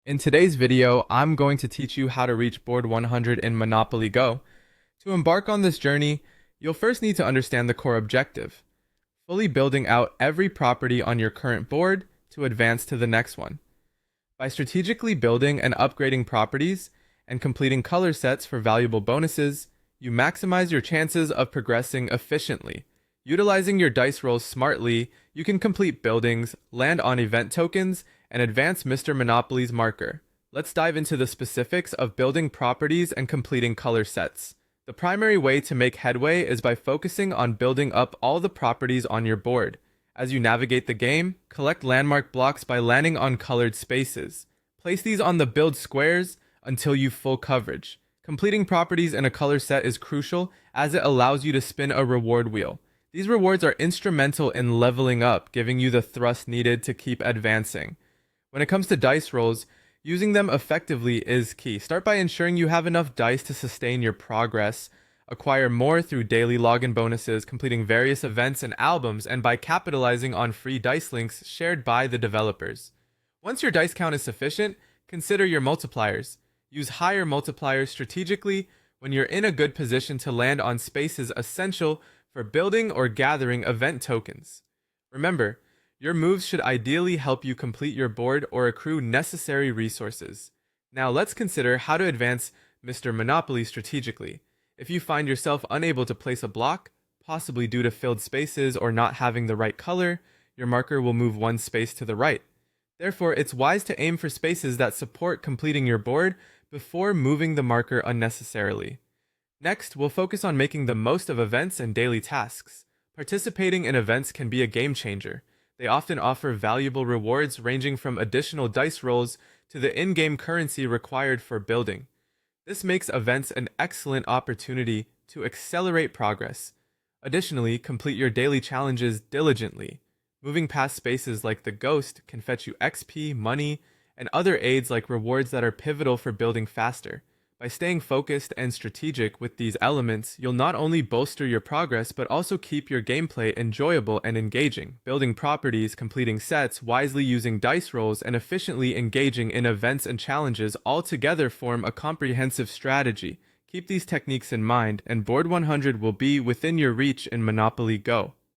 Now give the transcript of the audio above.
In today's video, I'm going to teach you how to reach board 100 in Monopoly Go. To embark on this journey, you'll first need to understand the core objective, fully building out every property on your current board to advance to the next one. By strategically building and upgrading properties and completing color sets for valuable bonuses, you maximize your chances of progressing efficiently. Utilizing your dice rolls smartly, you can complete buildings, land on event tokens, and advance Mr. Monopoly's marker. Let's dive into the specifics of building properties and completing color sets. The primary way to make headway is by focusing on building up all the properties on your board. As you navigate the game, collect landmark blocks by landing on colored spaces. Place these on the build squares until you've full coverage. Completing properties in a color set is crucial as it allows you to spin a reward wheel. These rewards are instrumental in leveling up, giving you the thrust needed to keep advancing. When it comes to dice rolls, using them effectively is key. Start by ensuring you have enough dice to sustain your progress. Acquire more through daily login bonuses, completing various events and albums, and by capitalizing on free dice links shared by the developers. Once your dice count is sufficient, consider your multipliers. Use higher multipliers strategically when you're in a good position to land on spaces essential for building or gathering event tokens. Remember, your moves should ideally help you complete your board or accrue necessary resources. Now let's consider how to advance Mr. Monopoly strategically. If you find yourself unable to place a block, possibly due to filled spaces or not having the right color, your marker will move one space to the right. Therefore, it's wise to aim for spaces that support completing your board before moving the marker unnecessarily. Next, we'll focus on making the most of events and daily tasks. Participating in events can be a game changer. They often offer valuable rewards ranging from additional dice rolls to the in-game currency required for building. This makes events an excellent opportunity to accelerate progress. Additionally, complete your daily challenges diligently. Moving past spaces like the Ghost can fetch you XP, money, and other aids like rewards that are pivotal for building faster. By staying focused and strategic with these elements, you'll not only bolster your progress but also keep your gameplay enjoyable and engaging. Building properties, completing sets, wisely using dice rolls, and efficiently engaging in events and challenges all together form a comprehensive strategy. Keep these techniques in mind, and Board 100 will be within your reach in Monopoly Go.